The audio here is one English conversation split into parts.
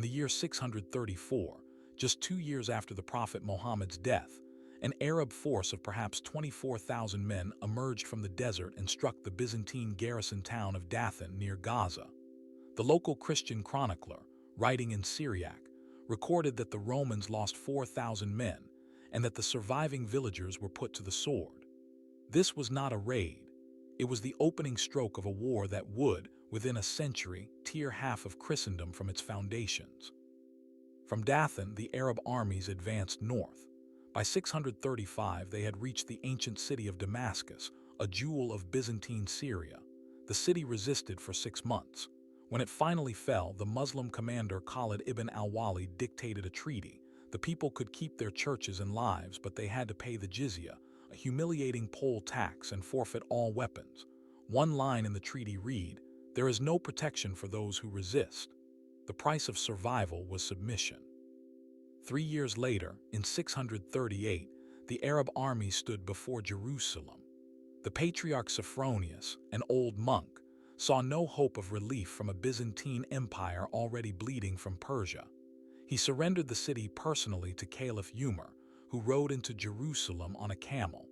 In the year 634, just 2 years after the Prophet Muhammad's death, an Arab force of perhaps 24,000 men emerged from the desert and struck the Byzantine garrison town of Dathan near Gaza. The local Christian chronicler, writing in Syriac, recorded that the Romans lost 4,000 men and that the surviving villagers were put to the sword. This was not a raid. It was the opening stroke of a war that would, within a century, tear half of Christendom from its foundations. From Dathan, the Arab armies advanced north. By 635, they had reached the ancient city of Damascus, a jewel of Byzantine Syria. The city resisted for 6 months. When it finally fell, the Muslim commander Khalid ibn al-Walid dictated a treaty. The people could keep their churches and lives, but they had to pay the jizya, a humiliating poll tax, and forfeit all weapons. One line in the treaty read, "There is no protection for those who resist." The price of survival was submission. 3 years later, in 638, the Arab army stood before Jerusalem. The patriarch Sophronius, an old monk, saw no hope of relief from a Byzantine empire already bleeding from Persia. He surrendered the city personally to Caliph Umar, who rode into Jerusalem on a camel.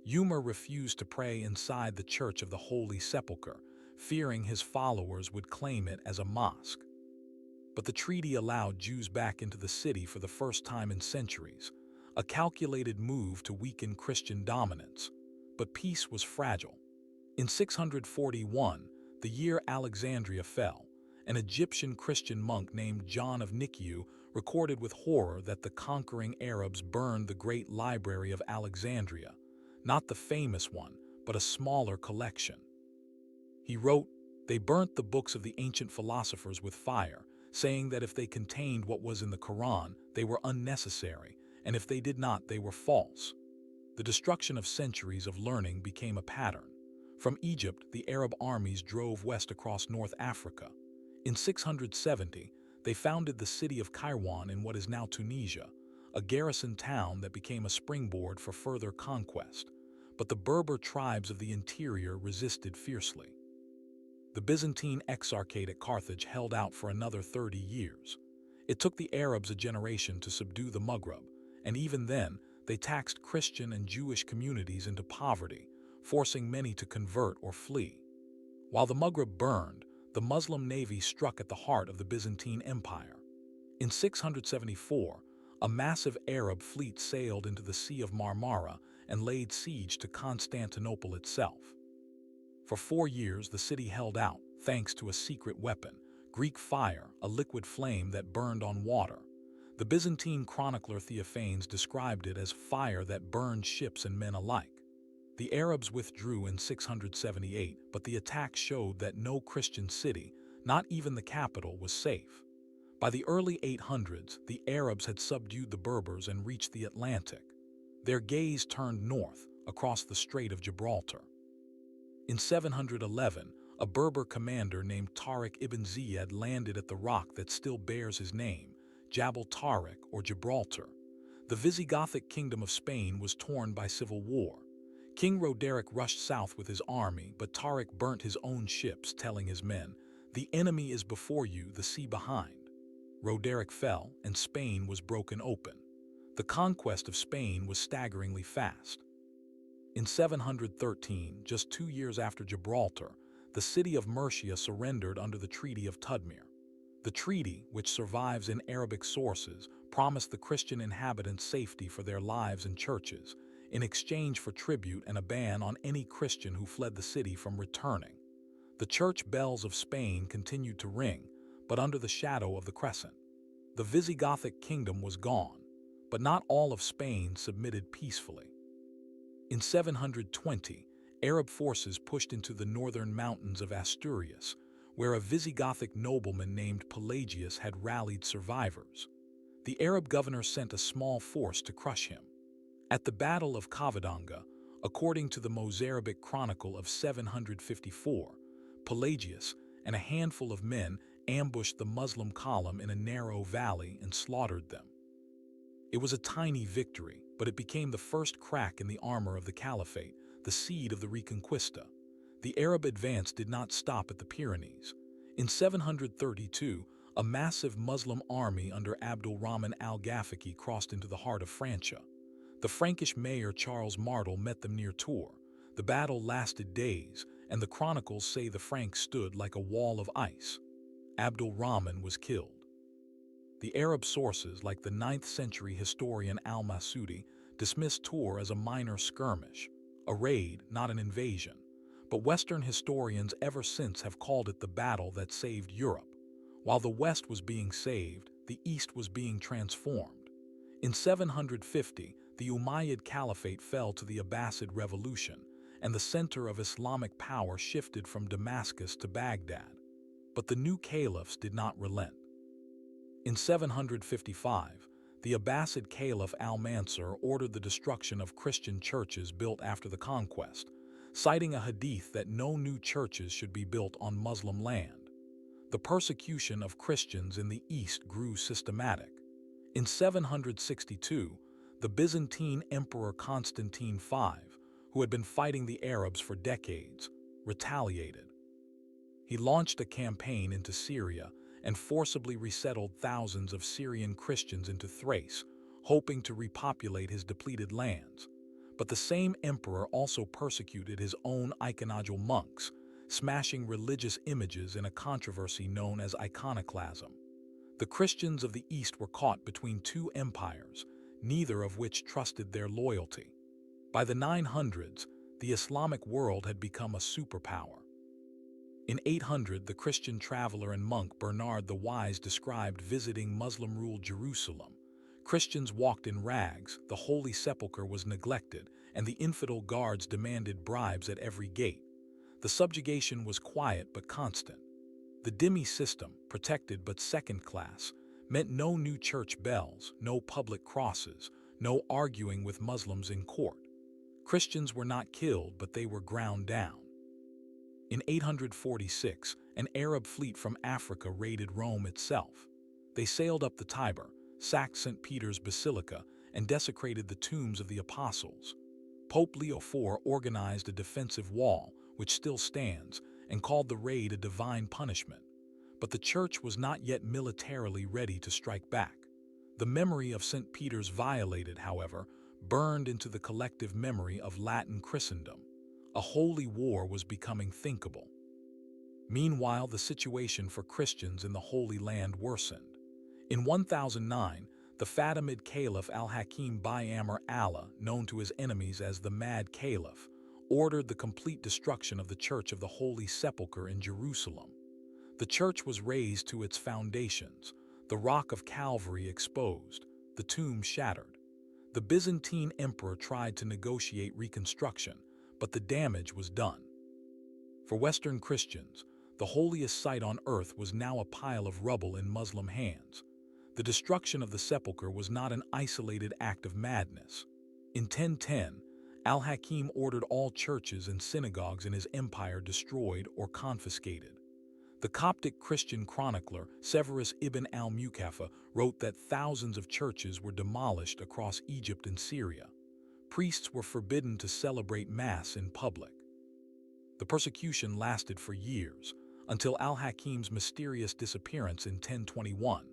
Umar refused to pray inside the Church of the Holy Sepulchre, fearing his followers would claim it as a mosque. But the treaty allowed Jews back into the city for the first time in centuries, a calculated move to weaken Christian dominance. But peace was fragile. In 641, the year Alexandria fell, an Egyptian Christian monk named John of Nikiu recorded with horror that the conquering Arabs burned the great library of Alexandria, not the famous one, but a smaller collection. He wrote, "They burnt the books of the ancient philosophers with fire, saying that if they contained what was in the Quran, they were unnecessary, and if they did not, they were false." The destruction of centuries of learning became a pattern. From Egypt, the Arab armies drove west across North Africa. In 670, they founded the city of Kairouan in what is now Tunisia, a garrison town that became a springboard for further conquest. But the Berber tribes of the interior resisted fiercely. The Byzantine Exarchate at Carthage held out for another 30 years. It took the Arabs a generation to subdue the Maghreb, and even then, they taxed Christian and Jewish communities into poverty, forcing many to convert or flee. While the Maghreb burned, the Muslim navy struck at the heart of the Byzantine Empire. In 674, a massive Arab fleet sailed into the Sea of Marmara and laid siege to Constantinople itself. For 4 years, the city held out, thanks to a secret weapon, Greek fire, a liquid flame that burned on water. The Byzantine chronicler Theophanes described it as fire that burned ships and men alike. The Arabs withdrew in 678, but the attack showed that no Christian city, not even the capital, was safe. By the early 800s, the Arabs had subdued the Berbers and reached the Atlantic. Their gaze turned north, across the Strait of Gibraltar. In 711, a Berber commander named Tariq ibn Ziyad landed at the rock that still bears his name, Jabal Tariq or Gibraltar. The Visigothic kingdom of Spain was torn by civil war. King Roderick rushed south with his army, but Tariq burnt his own ships, telling his men, "The enemy is before you, the sea behind." Roderick fell, and Spain was broken open. The conquest of Spain was staggeringly fast. In 713, just 2 years after Gibraltar, the city of Murcia surrendered under the Treaty of Tudmir. The treaty, which survives in Arabic sources, promised the Christian inhabitants safety for their lives and churches, in exchange for tribute and a ban on any Christian who fled the city from returning. The church bells of Spain continued to ring, but under the shadow of the Crescent. The Visigothic kingdom was gone, but not all of Spain submitted peacefully. In 720, Arab forces pushed into the northern mountains of Asturias, where a Visigothic nobleman named Pelagius had rallied survivors. The Arab governor sent a small force to crush him. At the Battle of Covadonga, according to the Mozarabic Chronicle of 754, Pelagius and a handful of men ambushed the Muslim column in a narrow valley and slaughtered them. It was a tiny victory, but it became the first crack in the armor of the Caliphate, the seed of the Reconquista. The Arab advance did not stop at the Pyrenees. In 732, A massive Muslim army under Abdul-Rahman al-Ghafiqi crossed into the heart of Francia. The Frankish mayor Charles Martel met them near Tours. The battle lasted days, and the chronicles say the Franks stood like a wall of ice. Abdul-Rahman was killed. The Arab sources, like the 9th century historian al-Masudi, dismissed Tours as a minor skirmish, a raid, not an invasion. But Western historians ever since have called it the battle that saved Europe. While the West was being saved, the East was being transformed. In 750, the Umayyad Caliphate fell to the Abbasid Revolution, and the center of Islamic power shifted from Damascus to Baghdad. But the new caliphs did not relent. In 755, the Abbasid Caliph al-Mansur ordered the destruction of Christian churches built after the conquest, citing a hadith that no new churches should be built on Muslim land. The persecution of Christians in the East grew systematic. In 762, the Byzantine Emperor Constantine V, who had been fighting the Arabs for decades, retaliated. He launched a campaign into Syria and forcibly resettled thousands of Syrian Christians into Thrace, hoping to repopulate his depleted lands. But the same emperor also persecuted his own iconodule monks, smashing religious images in a controversy known as iconoclasm. The Christians of the East were caught between two empires, neither of which trusted their loyalty. By the 900s, the Islamic world had become a superpower. In 800, the Christian traveler and monk Bernard the Wise described visiting Muslim-ruled Jerusalem. Christians walked in rags, the Holy Sepulchre was neglected, and the infidel guards demanded bribes at every gate. The subjugation was quiet but constant. The dhimmi system, protected but second class, meant no new church bells, no public crosses, no arguing with Muslims in court. Christians were not killed, but they were ground down. In 846, an Arab fleet from Africa raided Rome itself. They sailed up the Tiber, sacked St. Peter's Basilica, and desecrated the tombs of the apostles. Pope Leo IV organized a defensive wall, which still stands, and called the raid a divine punishment. But the church was not yet militarily ready to strike back. The memory of St. Peter's violated, however, burned into the collective memory of Latin Christendom. A holy war was becoming thinkable. Meanwhile, the situation for Christians in the Holy Land worsened. In 1009, the Fatimid Caliph al-Hakam bi-Amr Allah, known to his enemies as the Mad Caliph, ordered the complete destruction of the Church of the Holy Sepulchre in Jerusalem. The church was razed to its foundations, the Rock of Calvary exposed, the tomb shattered. The Byzantine emperor tried to negotiate reconstruction, but the damage was done. For Western Christians, the holiest site on earth was now a pile of rubble in Muslim hands. The destruction of the sepulchre was not an isolated act of madness. In 1010, al-Hakam ordered all churches and synagogues in his empire destroyed or confiscated. The Coptic Christian chronicler Severus ibn al-Mukaffa wrote that thousands of churches were demolished across Egypt and Syria. Priests were forbidden to celebrate Mass in public. The persecution lasted for years, until al-Hakam's mysterious disappearance in 1021.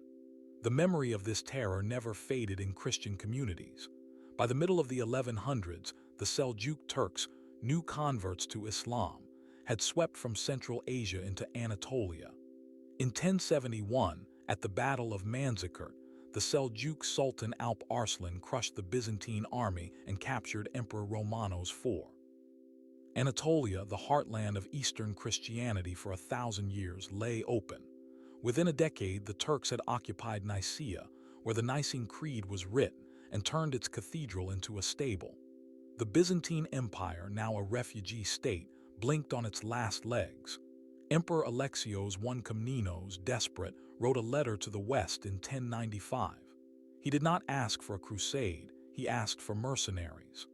The memory of this terror never faded in Christian communities. By the middle of the 1100s, the Seljuk Turks, new converts to Islam, had swept from Central Asia into Anatolia. In 1071, at the Battle of Manzikert, the Seljuk Sultan Alp Arslan crushed the Byzantine army and captured Emperor Romanos IV. Anatolia, the heartland of Eastern Christianity for 1,000 years, lay open. Within a decade, the Turks had occupied Nicaea, where the Nicene Creed was written, and turned its cathedral into a stable. The Byzantine Empire, now a refugee state, blinked on its last legs. Emperor Alexios I Komnenos, desperate, wrote a letter to the West in 1095. He did not ask for a crusade, he asked for mercenaries.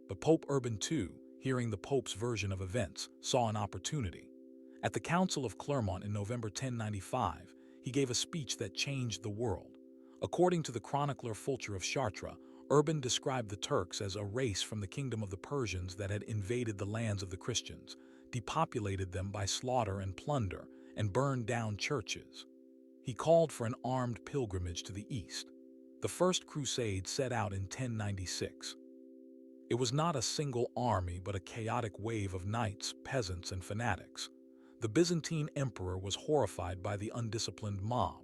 But Pope Urban II, hearing the Pope's version of events, saw an opportunity. At the Council of Clermont in November 1095, he gave a speech that changed the world. According to the chronicler Fulcher of Chartres, Urban described the Turks as a race from the kingdom of the Persians that had invaded the lands of the Christians, depopulated them by slaughter and plunder, and burned down churches. He called for an armed pilgrimage to the east. The First Crusade set out in 1096. It was not a single army but a chaotic wave of knights, peasants, and fanatics. The Byzantine emperor was horrified by the undisciplined mob,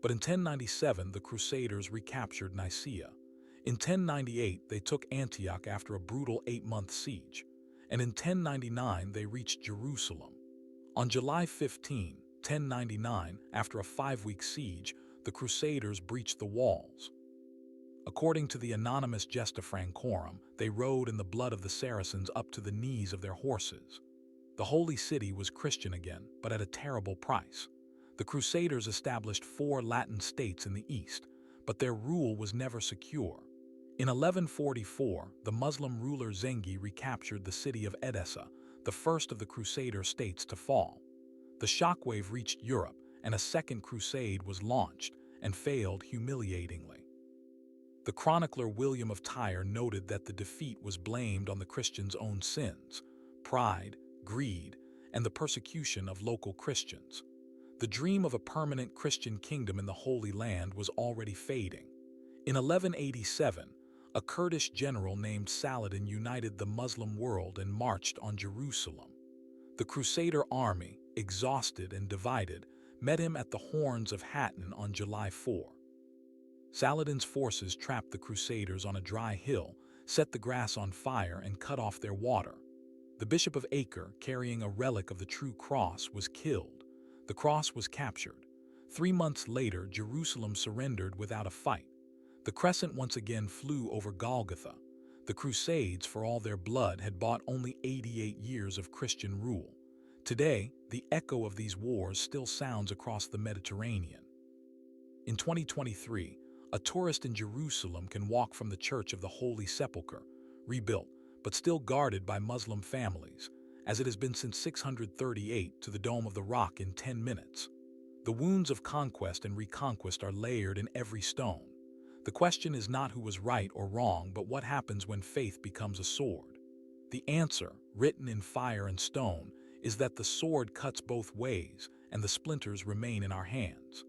but in 1097 the Crusaders recaptured Nicaea. In 1098 they took Antioch after a brutal 8-month siege, and in 1099 they reached Jerusalem. On July 15, 1099, after a 5-week siege, the Crusaders breached the walls. According to the anonymous Gesta Francorum, they rode in the blood of the Saracens up to the knees of their horses. The Holy City was Christian again, but at a terrible price. The Crusaders established 4 Latin states in the east, but their rule was never secure. In 1144, the Muslim ruler Zengi recaptured the city of Edessa, the first of the Crusader states to fall. The shockwave reached Europe, and a second crusade was launched and failed humiliatingly. The chronicler William of Tyre noted that the defeat was blamed on the Christians' own sins, pride, greed, and the persecution of local Christians. The dream of a permanent Christian kingdom in the Holy Land was already fading. In 1187, a Kurdish general named Saladin united the Muslim world and marched on Jerusalem. The Crusader army, exhausted and divided, met him at the Horns of Hattin on July 4. Saladin's forces trapped the Crusaders on a dry hill, set the grass on fire, and cut off their water. The Bishop of Acre, carrying a relic of the true cross, was killed. The cross was captured. 3 months later, Jerusalem surrendered without a fight. The Crescent once again flew over Golgotha. The Crusades, for all their blood, had bought only 88 years of Christian rule. Today, the echo of these wars still sounds across the Mediterranean. In 2023, a tourist in Jerusalem can walk from the Church of the Holy Sepulchre, rebuilt, but still guarded by Muslim families, as it has been since 638, to the Dome of the Rock in 10 minutes. The wounds of conquest and reconquest are layered in every stone. The question is not who was right or wrong, but what happens when faith becomes a sword. The answer, written in fire and stone, is that the sword cuts both ways and the splinters remain in our hands.